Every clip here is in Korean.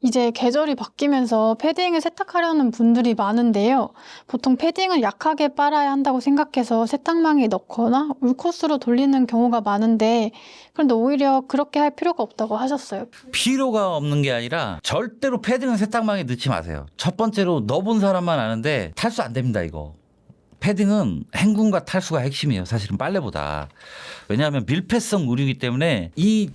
이제 계절이 바뀌면서 패딩을 세탁하려는 분들이 많은데요. 보통 패딩을 약하게 빨아야 한다고 생각해서 세탁망에 넣거나 울코스로 돌리는 경우가 많은데, 그런데 오히려 그렇게 할 필요가 없다고 하셨어요. 필요가 없는 게 아니라 절대로 패딩은 세탁망에 넣지 마세요. 첫 번째로 넣어본 사람만 아는데 탈수 안 됩니다, 이거. 패딩은 헹굼과 탈수가 핵심이에요. 사실은 빨래보다. 왜냐하면 밀폐성 의류이기 때문에 이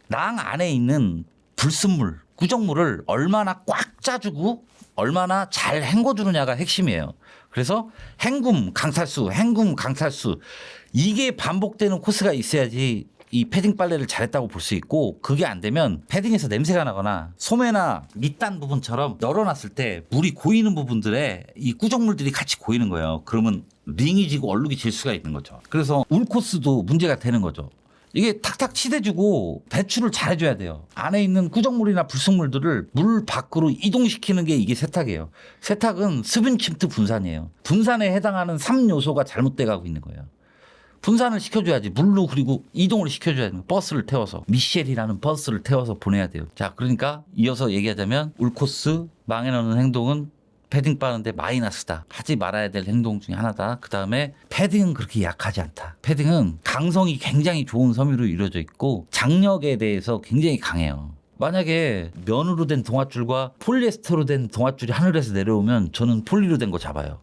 낭 안에 있는 불순물, 구정물을 얼마나 꽉 짜주고 얼마나 잘 헹궈주느냐가 핵심이에요. 그래서 헹굼, 강탈수, 헹굼, 강탈수 이게 반복되는 코스가 있어야지 이 패딩 빨래를 잘했다고 볼 수 있고, 그게 안 되면 패딩에서 냄새가 나거나 소매나 밑단 부분처럼 널어놨을 때 물이 고이는 부분들에 이 구정물들이 같이 고이는 거예요. 그러면 링이 지고 얼룩이 질 수가 있는 거죠. 그래서 울코스도 문제가 되는 거죠. 이게 탁탁 치대주고 배출을 잘해줘야 돼요. 안에 있는 구정물이나 불순물들을 물 밖으로 이동시키는 게 이게 세탁이에요. 세탁은 수분 침투 분산이에요. 분산에 해당하는 3요소가 잘못돼 가고 있는 거예요. 분산을 시켜줘야지. 물로, 그리고 이동을 시켜줘야 돼요. 버스를 태워서, 미셸이라는 버스를 태워서 보내야 돼요. 자, 그러니까 이어서 얘기하자면 울코스, 망에 넣는 행동은 패딩 빠는데 마이너스다. 하지 말아야 될 행동 중에 하나다. 그 다음에 패딩은 그렇게 약하지 않다. 패딩은 강성이 굉장히 좋은 섬유로 이루어져 있고 장력에 대해서 굉장히 강해요. 만약에 면으로 된 동아줄과 폴리에스테로 된 동아줄이 하늘에서 내려오면 저는 폴리로 된 거 잡아요.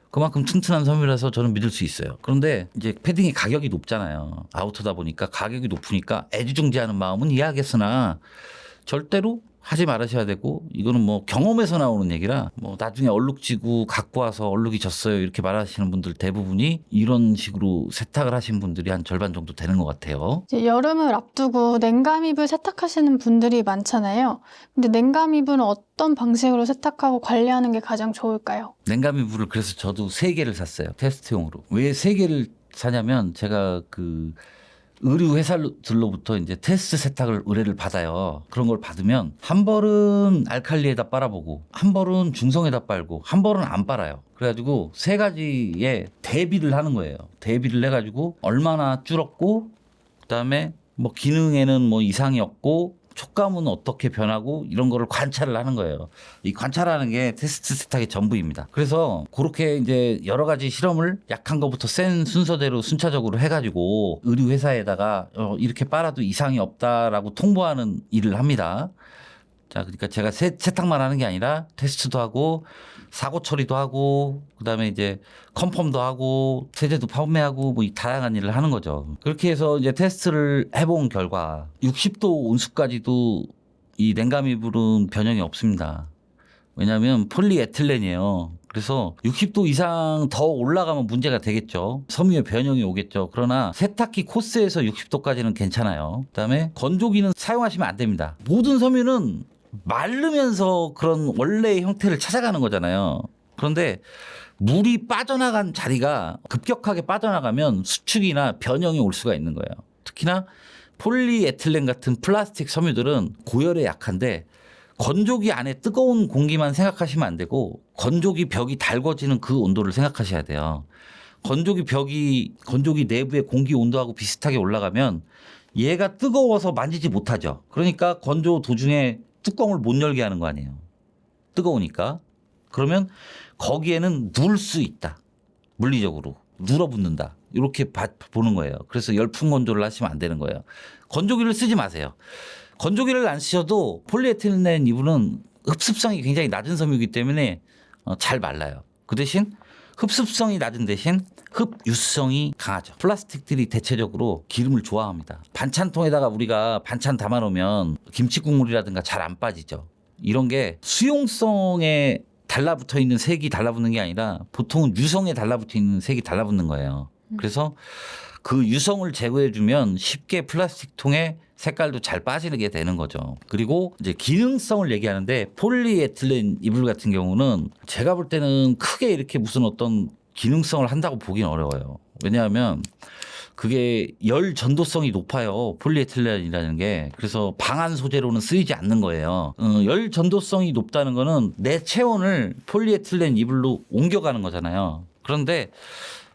그만큼 튼튼한 섬유라서 저는 믿을 수 있어요. 그런데 이제 패딩이 가격이 높잖아요. 아우터다 보니까 가격이 높으니까 애지중지하는 마음은 이해하겠으나 절대로 하지 말으셔야 되고, 이거는 뭐 경험에서 나오는 얘기라 뭐 나중에 얼룩지고 갖고 와서 얼룩이 졌어요 이렇게 말하시는 분들 대부분이 이런 식으로 세탁을 하신 분들이 한 절반 정도 되는 것 같아요. 이제 여름을 앞두고 냉감이불 세탁하시는 분들이 많잖아요. 근데 냉감이불은 어떤 방식으로 세탁하고 관리하는 게 가장 좋을까요? 냉감이불을 그래서 저도 3개를 샀어요. 테스트용으로. 왜 3개를 사냐면 제가 그 의류 회사들로부터 이제 테스트 세탁을 의뢰를 받아요. 그런 걸 받으면 한 벌은 알칼리에다 빨아보고, 한 벌은 중성에다 빨고, 한 벌은 안 빨아요. 그래가지고 3가지의 대비를 하는 거예요. 대비를 해가지고 얼마나 줄었고, 그다음에 뭐 기능에는 뭐 이상이 없고, 촉감은 어떻게 변하고, 이런 거를 관찰을 하는 거예요. 이 관찰하는 게 테스트 세탁의 전부입니다. 그래서 그렇게 이제 여러 가지 실험을 약한 것부터 센 순서대로 순차적으로 해가지고 의류 회사에다가 이렇게 빨아도 이상이 없다라고 통보하는 일을 합니다. 자, 그러니까 제가 세탁만 하는 게 아니라 테스트도 하고 사고 처리도 하고 그다음에 이제 컨펌도 하고 세제도 판매하고 뭐 이 다양한 일을 하는 거죠. 그렇게 해서 이제 테스트를 해본 결과 60도 온수까지도 이 냉감이불은 변형이 없습니다. 왜냐하면 폴리에틸렌이에요. 그래서 60도 이상 더 올라가면 문제가 되겠죠. 섬유의 변형이 오겠죠. 그러나 세탁기 코스에서 60도까지는 괜찮아요. 그다음에 건조기는 사용하시면 안 됩니다. 모든 섬유는 마르면서 그런 원래의 형태를 찾아가는 거잖아요. 그런데 물이 빠져나간 자리가 급격하게 빠져나가면 수축이나 변형이 올 수가 있는 거예요. 특히나 폴리에틸렌 같은 플라스틱 섬유들은 고열에 약한데 건조기 안에 뜨거운 공기만 생각하시면 안 되고 건조기 벽이 달궈지는 그 온도를 생각하셔야 돼요. 건조기 내부의 공기 온도하고 비슷하게 올라가면 얘가 뜨거워서 만지지 못하죠. 그러니까 건조 도중에 뚜껑을 못 열게 하는 거 아니에요. 뜨거우니까. 그러면 거기에는 누를 수 있다. 물리적으로. 눌어붙는다. 이렇게 보는 거예요. 그래서 열풍 건조를 하시면 안 되는 거예요. 건조기를 쓰지 마세요. 건조기를 안 쓰셔도 폴리에틸렌 이불은 흡습성이 굉장히 낮은 섬유이기 때문에 잘 말라요. 그 대신 흡습성이 낮은 대신 흡유성이 강하죠. 플라스틱들이 대체적으로 기름을 좋아합니다. 반찬통에다가 우리가 반찬 담아놓으면 김치 국물이라든가 잘 안 빠지죠. 이런 게 수용성에 달라붙어 있는 색이 달라붙는 게 아니라 보통은 유성에 달라붙어 있는 색이 달라붙는 거예요. 그래서 그 유성을 제거해주면 쉽게 플라스틱 통에 색깔도 잘 빠지게 되는 거죠. 그리고 이제 기능성을 얘기하는데 폴리에틸렌 이불 같은 경우는 제가 볼 때는 크게 이렇게 무슨 어떤 기능성을 한다고 보긴 어려워요. 왜냐하면 그게 열 전도성이 높아요. 폴리에틸렌이라는 게. 그래서 방한 소재로는 쓰이지 않는 거예요. 열 전도성이 높다는 거는 내 체온을 폴리에틸렌 이불로 옮겨가는 거잖아요. 그런데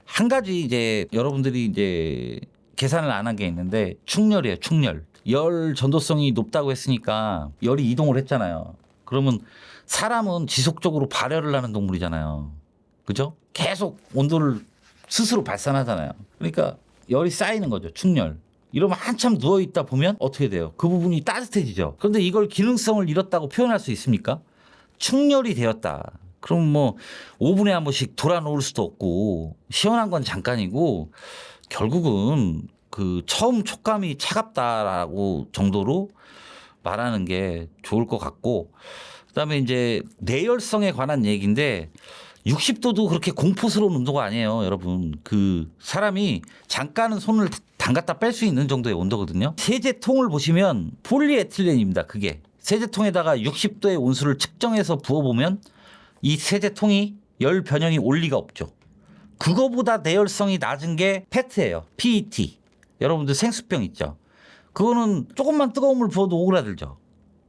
한 가지 이제 여러분들이 이제 계산을 안 한 게 있는데 충렬이에요. 충렬. 열 전도성이 높다고 했으니까 열이 이동을 했잖아요. 그러면 사람은 지속적으로 발열을 하는 동물이잖아요. 그죠? 계속 온도를 스스로 발산하잖아요. 그러니까 열이 쌓이는 거죠. 충열. 이러면 한참 누워있다 보면 어떻게 돼요? 그 부분이 따뜻해지죠. 그런데 이걸 기능성을 잃었다고 표현할 수 있습니까? 충혈이 되었다. 그럼 뭐 5분에 한 번씩 돌아놓을 수도 없고 시원한 건 잠깐이고 결국은 그 처음 촉감이 차갑다라고 정도로 말하는 게 좋을 것 같고, 그다음에 이제 내열성에 관한 얘기인데 60도도 그렇게 공포스러운 온도가 아니에요, 여러분. 그 사람이 잠깐은 손을 담갔다 뺄 수 있는 정도의 온도거든요. 세제통을 보시면 폴리에틸렌입니다. 그게 세제통에다가 60도의 온수를 측정해서 부어보면 이 세제통이 열 변형이 올 리가 없죠. 그거보다 내열성이 낮은 게 페트예요. PET. 여러분들 생수병 있죠. 그거는 조금만 뜨거운 물 부어도 오그라들죠.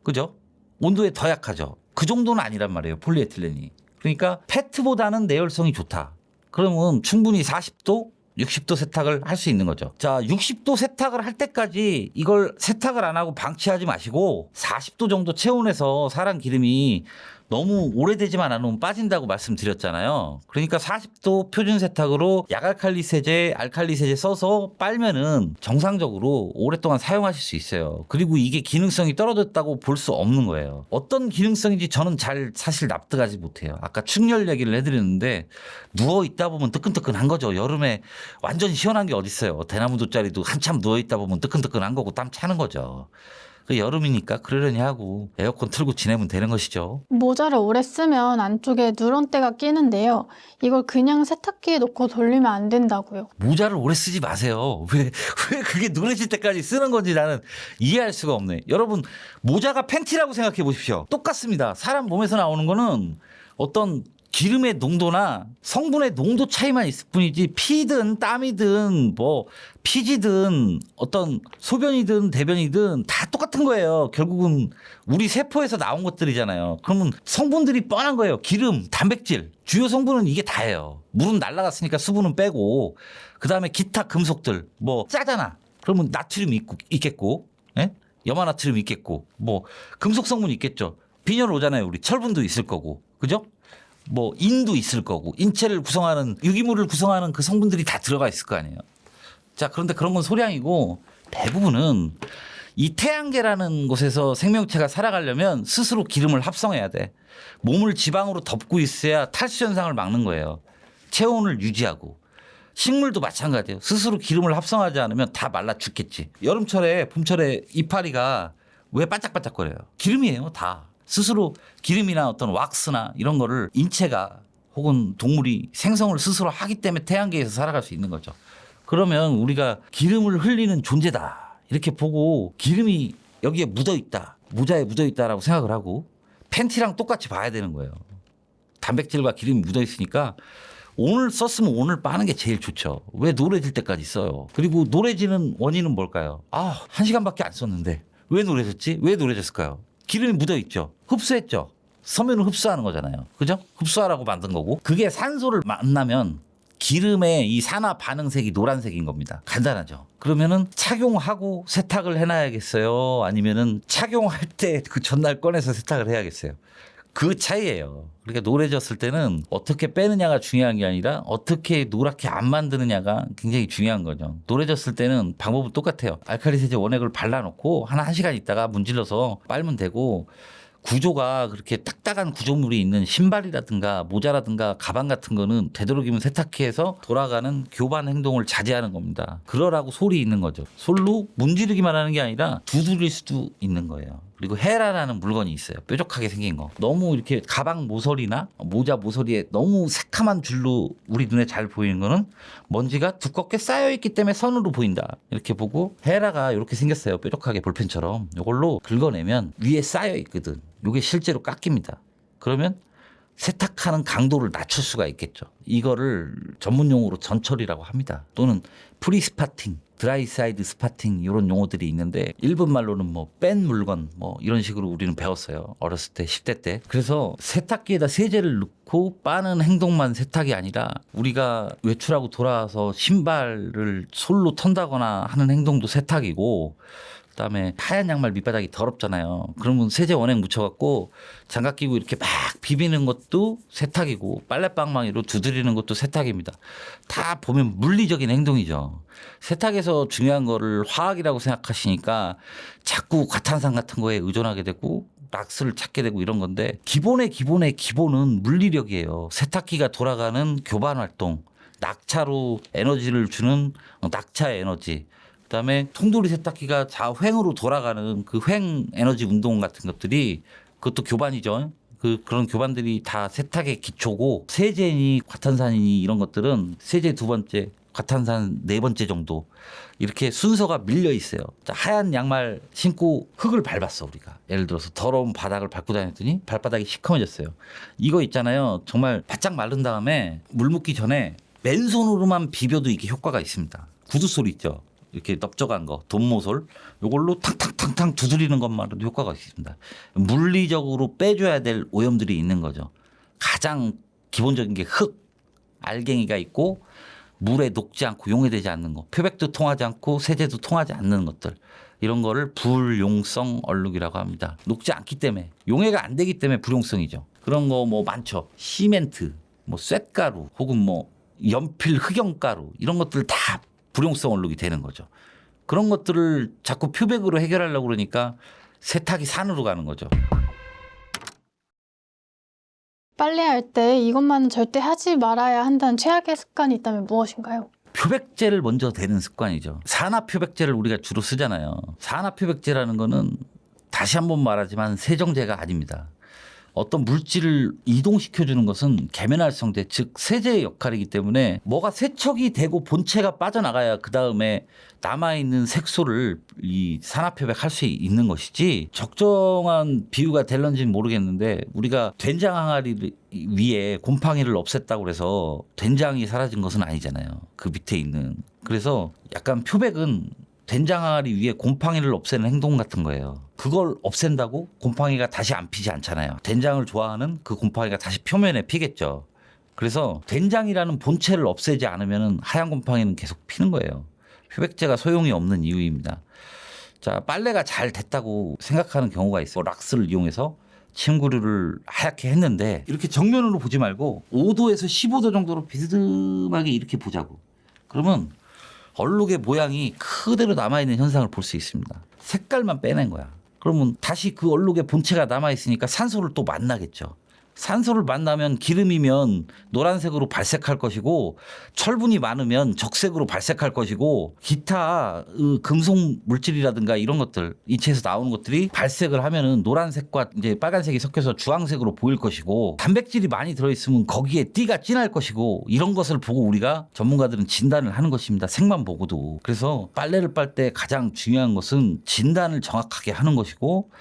그죠? 온도에 더 약하죠. 그 정도는 아니란 말이에요, 폴리에틸렌이. 그러니까 페트보다는 내열성이 좋다. 그러면 충분히 40도, 60도 세탁을 할 수 있는 거죠. 자, 60도 세탁을 할 때까지 이걸 세탁을 안 하고 방치하지 마시고 40도 정도 체온에서 사람 기름이 너무 오래되지만 않으면 빠진다고 말씀드렸잖아요. 그러니까 40도 표준 세탁으로 약알칼리 세제, 알칼리 세제 써서 빨면은 정상적으로 오랫동안 사용하실 수 있어요. 그리고 이게 기능성이 떨어졌다고 볼 수 없는 거예요. 어떤 기능성인지 저는 잘 사실 납득하지 못해요. 아까 충혈 얘기를 해드렸는데 누워 있다 보면 뜨끈뜨끈한 거죠. 여름에 완전 시원한 게 어딨어요. 대나무 돗자리도 한참 누워 있다 보면 뜨끈뜨끈한 거고 땀 차는 거죠. 그 여름이니까 그러려니 하고 에어컨 틀고 지내면 되는 것이죠. 모자를 오래 쓰면 안쪽에 누런때가 끼는데요. 이걸 그냥 세탁기에 놓고 돌리면 안 된다고요. 모자를 오래 쓰지 마세요. 왜 그게 누래질 때까지 쓰는 건지 나는 이해할 수가 없네. 여러분, 모자가 팬티라고 생각해 보십시오. 똑같습니다. 사람 몸에서 나오는 거는 어떤 기름의 농도나 성분의 농도 차이만 있을 뿐이지 피든 땀이든 뭐 피지든 어떤 소변이든 대변이든 다 똑같은 거예요. 결국은 우리 세포에서 나온 것들이잖아요. 그러면 성분들이 뻔한 거예요. 기름, 단백질, 주요 성분은 이게 다예요. 물은 날아갔으니까 수분은 빼고 그다음에 기타 금속들 뭐 짜잖아. 그러면 나트륨이 있겠고, 예? 염화나트륨이 있겠고, 뭐 금속 성분이 있겠죠. 빈혈 오잖아요. 우리 철분도 있을 거고, 그죠? 뭐 인도 있을 거고, 인체를 구성하는 유기물을 구성하는 그 성분들이 다 들어가 있을 거 아니에요. 자, 그런데 그런 건 소량이고 대부분은 이 태양계라는 곳에서 생명체가 살아가려면 스스로 기름을 합성해야 돼. 몸을 지방으로 덮고 있어야 탈수 현상을 막는 거예요. 체온을 유지하고. 식물도 마찬가지예요. 스스로 기름을 합성하지 않으면 다 말라 죽겠지. 여름철에 봄철에 이파리가 왜 반짝반짝거려요? 기름이에요, 다. 스스로 기름이나 어떤 왁스나 이런 거를 인체가 혹은 동물이 생성을 스스로 하기 때문에 태양계에서 살아갈 수 있는 거죠. 그러면 우리가 기름을 흘리는 존재다 이렇게 보고 기름이 여기에 묻어있다, 모자에 묻어있다라고 생각을 하고 팬티랑 똑같이 봐야 되는 거예요. 단백질과 기름이 묻어있으니까 오늘 썼으면 오늘 빠는 게 제일 좋죠. 왜 노래질 때까지 써요? 그리고 노래지는 원인은 뭘까요? 1시간밖에 안 썼는데 왜 노래졌지? 왜 노래졌을까요? 기름이 묻어있죠. 흡수했죠. 섬유는 흡수하는 거잖아요. 그죠? 흡수하라고 만든 거고 그게 산소를 만나면 기름의 이 산화 반응색이 노란색인 겁니다. 간단하죠. 그러면은 착용하고 세탁을 해놔야겠어요? 아니면은 착용할 때 그 전날 꺼내서 세탁을 해야겠어요? 그 차이예요. 그러니까 노래졌을 때는 어떻게 빼느냐가 중요한 게 아니라 어떻게 노랗게 안 만드느냐가 굉장히 중요한 거죠. 노래졌을 때는 방법은 똑같아요. 알칼리 세제 원액을 발라놓고 한 1시간 있다가 문질러서 빨면 되고 구조가 그렇게 딱딱한 구조물이 있는 신발이라든가 모자라든가 가방 같은 거는 되도록이면 세탁기에서 돌아가는 교반 행동을 자제하는 겁니다. 그러라고 솔이 있는 거죠. 솔로 문지르기만 하는 게 아니라 두드릴 수도 있는 거예요. 그리고 헤라라는 물건이 있어요. 뾰족하게 생긴 거. 너무 이렇게 가방 모서리나 모자 모서리에 너무 새카만 줄로 우리 눈에 잘 보이는 거는 먼지가 두껍게 쌓여있기 때문에 선으로 보인다. 이렇게 보고 헤라가 이렇게 생겼어요. 뾰족하게 볼펜처럼. 이걸로 긁어내면 위에 쌓여있거든. 이게 실제로 깎입니다. 그러면 세탁하는 강도를 낮출 수가 있겠죠. 이거를 전문용어로 전처리라고 합니다. 또는 프리스파팅, 드라이사이드 스파팅 이런 용어들이 있는데 일본 말로는 뭐 뺀 물건 뭐 이런 식으로 우리는 배웠어요. 어렸을 때 10대 때. 그래서 세탁기에다 세제를 넣고 빠는 행동만 세탁이 아니라 우리가 외출하고 돌아와서 신발을 솔로 턴다거나 하는 행동도 세탁이고 그다음에 하얀 양말 밑바닥이 더럽잖아요. 그러면 세제 원액 묻혀갖고 장갑 끼고 이렇게 막 비비는 것도 세탁이고 빨래방망이로 두드리는 것도 세탁입니다. 다 보면 물리적인 행동이죠. 세탁에서 중요한 거를 화학이라고 생각하시니까 자꾸 과탄산 같은 거에 의존하게 되고 락스를 찾게 되고 이런 건데 기본의 기본은 물리력이에요. 세탁기가 돌아가는 교반 활동, 낙차로 에너지를 주는 낙차 에너지. 그다음에 통돌이 세탁기가 좌횡으로 돌아가는 그 횡 에너지 운동 같은 것들이 그것도 교반이죠. 그런 교반들이 다 세탁의 기초고 세제니 과탄산이니 이런 것들은 세제 두 번째, 과탄산 네 번째 정도 이렇게 순서가 밀려 있어요. 자, 하얀 양말 신고 흙을 밟았어 우리가. 예를 들어서 더러운 바닥을 밟고 다녔더니 발바닥이 시커매졌어요. 이거 있잖아요. 정말 바짝 마른 다음에 물 묻기 전에 맨손으로만 비벼도 이게 효과가 있습니다. 구두 소리 있죠. 이렇게 넓적한 거, 돈모솔, 이걸로 탕탕탕탕 두드리는 것만으로도 효과가 있습니다. 물리적으로 빼줘야 될 오염들이 있는 거죠. 가장 기본적인 게 흙, 알갱이가 있고 물에 녹지 않고 용해되지 않는 거, 표백도 통하지 않고 세제도 통하지 않는 것들. 이런 거를 불용성 얼룩이라고 합니다. 녹지 않기 때문에, 용해가 안 되기 때문에 불용성이죠. 그런 거 뭐 많죠. 시멘트, 뭐 쇳가루, 혹은 뭐 연필 흑연가루 이런 것들 다 불용성 얼룩이 되는 거죠. 그런 것들을 자꾸 표백으로 해결하려고 그러니까 세탁이 산으로 가는 거죠. 빨래할 때 이것만은 절대 하지 말아야 한다는 최악의 습관이 있다면 무엇인가요? 표백제를 먼저 대는 습관이죠. 산화 표백제를 우리가 주로 쓰잖아요. 산화 표백제라는 거는 다시 한번 말하지만 세정제가 아닙니다. 어떤 물질을 이동시켜주는 것은 계면활성제, 즉 세제의 역할이기 때문에 뭐가 세척이 되고 본체가 빠져나가야 그 다음에 남아있는 색소를 이 산화표백할 수 있는 것이지, 적정한 비유가 될런지는 모르겠는데 우리가 된장 항아리 위에 곰팡이를 없앴다고 해서 된장이 사라진 것은 아니잖아요. 그 밑에 있는. 그래서 약간 표백은 된장 항아리 위에 곰팡이를 없애는 행동 같은 거예요. 그걸 없앤다고 곰팡이가 다시 안 피지 않잖아요. 된장을 좋아하는 그 곰팡이가 다시 표면에 피겠죠. 그래서 된장이라는 본체를 없애지 않으면 하얀 곰팡이는 계속 피는 거예요. 표백제가 소용이 없는 이유입니다. 자, 빨래가 잘 됐다고 생각하는 경우가 있어요. 락스를 이용해서 침구류를 하얗게 했는데 이렇게 정면으로 보지 말고 5도에서 15도 정도로 비스듬하게 이렇게 보자고. 그러면 얼룩의 모양이 그대로 남아있는 현상을 볼 수 있습니다. 색깔만 빼낸 거야. 그러면 다시 그 얼룩의 본체가 남아있으니까 산소를 또 만나겠죠. 산소를 만나면 기름이면 노란색으로 발색할 것이고 철분이 많으면 적색으로 발색할 것이고 기타 금속 물질이라든가 이런 것들 인체에서 나오는 것들이 발색을 하면은 노란색과 이제 빨간색이 섞여서 주황색으로 보일 것이고 단백질이 많이 들어있으면 거기에 띠가 진할 것이고 이런 것을 보고 우리가 전문가들은 진단을 하는 것입니다. 색만 보고도. 그래서 빨래를 빨 때 가장 중요한 것은 진단을 정확하게 하는 것이고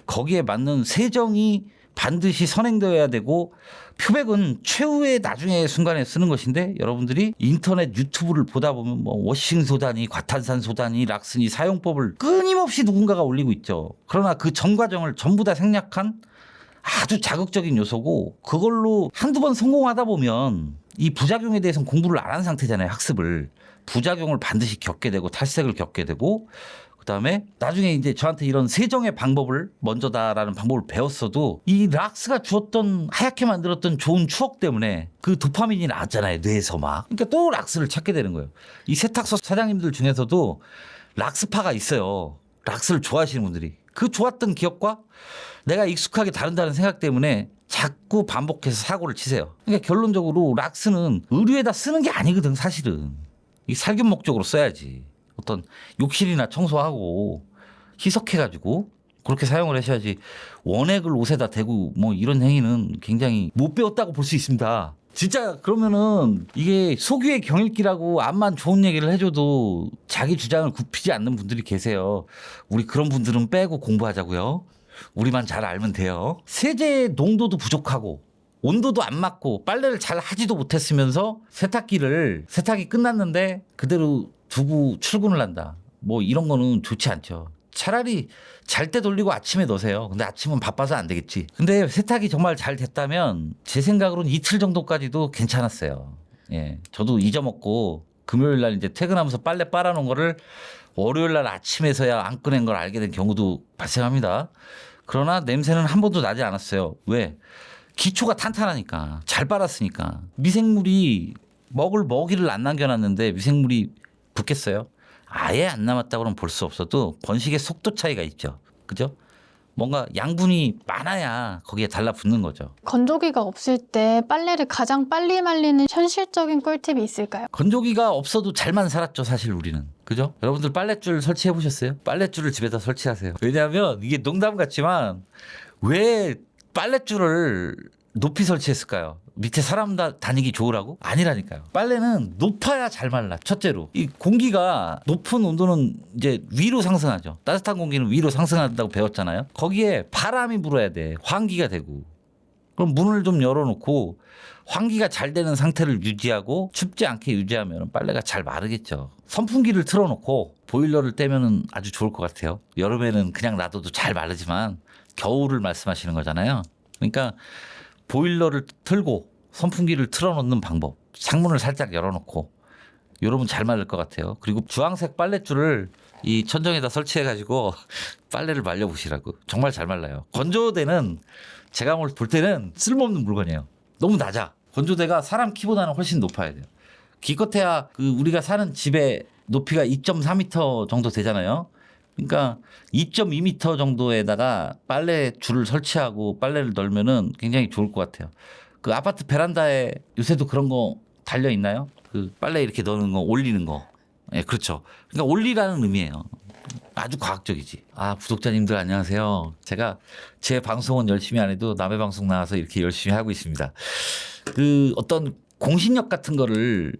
거기에 맞는 세정이 반드시 선행되어야 되고 표백은 최후의 나중에 순간에 쓰는 것인데 여러분들이 인터넷 유튜브를 보다 보면 뭐 워싱 소다니 과탄산 소다니 락스니 사용법을 끊임없이 누군가가 올리고 있죠. 그러나 그 전 과정을 전부 다 생략한 아주 자극적인 요소고 그걸로 한두 번 성공하다 보면 이 부작용에 대해서는 공부를 안 한 상태잖아요. 학습을. 부작용을 반드시 겪게 되고 탈색을 겪게 되고 그다음에 나중에 이제 저한테 이런 세정의 방법을 먼저다라는 방법을 배웠어도 이 락스가 주었던 하얗게 만들었던 좋은 추억 때문에 그 도파민이 나왔잖아요. 뇌에서 막. 그러니까 또 락스를 찾게 되는 거예요. 이 세탁소 사장님들 중에서도 락스파가 있어요. 락스를 좋아하시는 분들이. 그 좋았던 기억과 내가 익숙하게 다른다는 생각 때문에 자꾸 반복해서 사고를 치세요. 그러니까 결론적으로 락스는 의류에다 쓰는 게 아니거든 사실은. 이 살균 목적으로 써야지. 어떤 욕실이나 청소하고 희석해가지고 그렇게 사용을 하셔야지 원액을 옷에다 대고 뭐 이런 행위는 굉장히 못 배웠다고 볼 수 있습니다. 진짜 그러면은 이게 소규의 경읽기라고 암만 좋은 얘기를 해줘도 자기 주장을 굽히지 않는 분들이 계세요. 우리 그런 분들은 빼고 공부하자고요. 우리만 잘 알면 돼요. 세제 농도도 부족하고 온도도 안 맞고 빨래를 잘 하지도 못했으면서 세탁이 끝났는데 그대로 두고 출근을 한다. 뭐 이런 거는 좋지 않죠. 차라리 잘 때 돌리고 아침에 넣으세요. 근데 아침은 바빠서 안 되겠지. 근데 세탁이 정말 잘 됐다면 제 생각으로는 이틀 정도까지도 괜찮았어요. 예. 저도 잊어먹고 금요일 날 이제 퇴근하면서 빨래 빨아놓은 거를 월요일 날 아침에서야 안 꺼낸 걸 알게 된 경우도 발생합니다. 그러나 냄새는 한 번도 나지 않았어요. 왜? 기초가 탄탄하니까 잘 빨았으니까. 미생물이 먹을 먹이를 안 남겨놨는데 미생물이 붙겠어요? 아예 안 남았다고는 볼 수 없어도 번식의 속도 차이가 있죠. 그죠? 뭔가 양분이 많아야 거기에 달라붙는 거죠. 건조기가 없을 때 빨래를 가장 빨리 말리는 현실적인 꿀팁이 있을까요? 건조기가 없어도 잘만 살았죠, 사실 우리는. 그죠? 여러분들 빨랫줄 설치해 보셨어요? 빨랫줄을 집에다 설치하세요. 왜냐하면 이게 농담 같지만 왜 빨랫줄을 높이 설치했을까요? 밑에 사람 다니기 좋으라고? 아니라니까요. 빨래는 높아야 잘 말라. 첫째로. 이 공기가 높은 온도는 이제 위로 상승하죠. 따뜻한 공기는 위로 상승한다고 배웠잖아요. 거기에 바람이 불어야 돼. 환기가 되고. 그럼 문을 좀 열어놓고 환기가 잘 되는 상태를 유지하고 춥지 않게 유지하면 빨래가 잘 마르겠죠. 선풍기를 틀어놓고 보일러를 떼면 아주 좋을 것 같아요. 여름에는 그냥 놔둬도 잘 마르지만 겨울을 말씀하시는 거잖아요. 그러니까 보일러를 틀고 선풍기를 틀어놓는 방법. 창문을 살짝 열어놓고 이러면 잘 말릴 것 같아요. 그리고 주황색 빨랫줄을 이 천정에다 설치해가지고 빨래를 말려보시라고. 정말 잘 말라요. 건조대는 제가 볼 때는 쓸모없는 물건이에요. 너무 낮아. 건조대가 사람 키보다는 훨씬 높아야 돼요. 기껏해야 그 우리가 사는 집의 높이가 2.4m 정도 되잖아요. 그러니까 2.2m 정도에다가 빨래 줄을 설치하고 빨래를 널면은 굉장히 좋을 것 같아요. 그 아파트 베란다에 요새도 그런 거 달려 있나요? 그 빨래 이렇게 넣는 거 올리는 거. 예, 그렇죠. 그러니까 올리라는 의미예요. 아주 과학적이지. 아, 구독자님들 안녕하세요. 제가 제 방송은 열심히 안 해도 남의 방송 나와서 이렇게 열심히 하고 있습니다. 그 어떤 공신력 같은 거를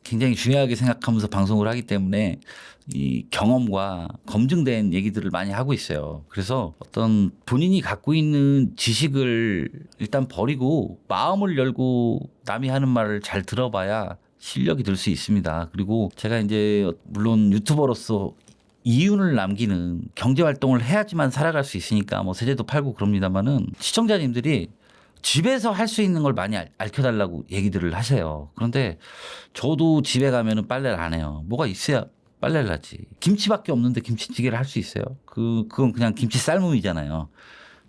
굉장히 중요하게 생각하면서 방송을 하기 때문에 이 경험과 검증된 얘기들을 많이 하고 있어요. 그래서 어떤 본인이 갖고 있는 지식을 일단 버리고 마음을 열고 남이 하는 말을 잘 들어봐야 실력이 들 수 있습니다. 그리고 제가 이제 물론 유튜버로서 이윤을 남기는 경제 활동을 해야지만 살아갈 수 있으니까 뭐 세제도 팔고 그럽니다만은 시청자님들이 집에서 할 수 있는 걸 많이 알려달라고 얘기들을 하세요. 그런데 저도 집에 가면은 빨래를 안 해요. 뭐가 있어야 빨래를 하지. 김치밖에 없는데 김치찌개를 할 수 있어요? 그건 그냥 김치 삶음이잖아요.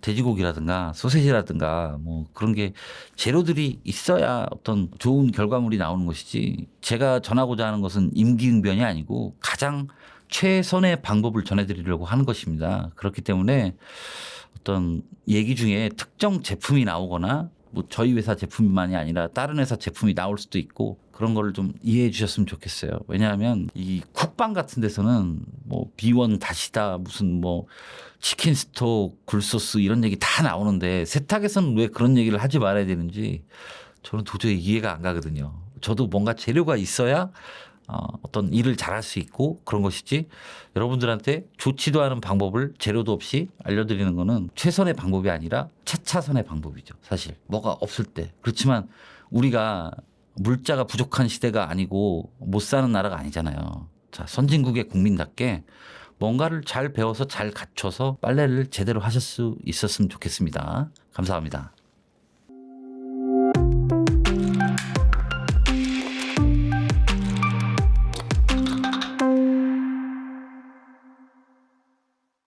돼지고기라든가 소세지라든가 뭐 그런 게 재료들이 있어야 어떤 좋은 결과물이 나오는 것이지. 제가 전하고자 하는 것은 임기응변이 아니고 가장 최선의 방법을 전해드리려고 하는 것입니다. 그렇기 때문에 어떤 얘기 중에 특정 제품이 나오거나 뭐 저희 회사 제품만이 아니라 다른 회사 제품이 나올 수도 있고 그런 거를 좀 이해해 주셨으면 좋겠어요. 왜냐하면 이 쿡방 같은 데서는 뭐 B1 다시다 무슨 뭐 치킨 스톡 굴소스 이런 얘기 다 나오는데 세탁에서는 왜 그런 얘기를 하지 말아야 되는지 저는 도저히 이해가 안 가거든요. 저도 뭔가 재료가 있어야 어떤 일을 잘할 수 있고 그런 것이지 여러분들한테 좋지도 않은 방법을 재료도 없이 알려드리는 거는 최선의 방법이 아니라 차차선의 방법이죠. 사실 뭐가 없을 때. 그렇지만 우리가 물자가 부족한 시대가 아니고 못 사는 나라가 아니잖아요. 자, 선진국의 국민답게 뭔가를 잘 배워서 잘 갖춰서 빨래를 제대로 하실 수 있었으면 좋겠습니다. 감사합니다.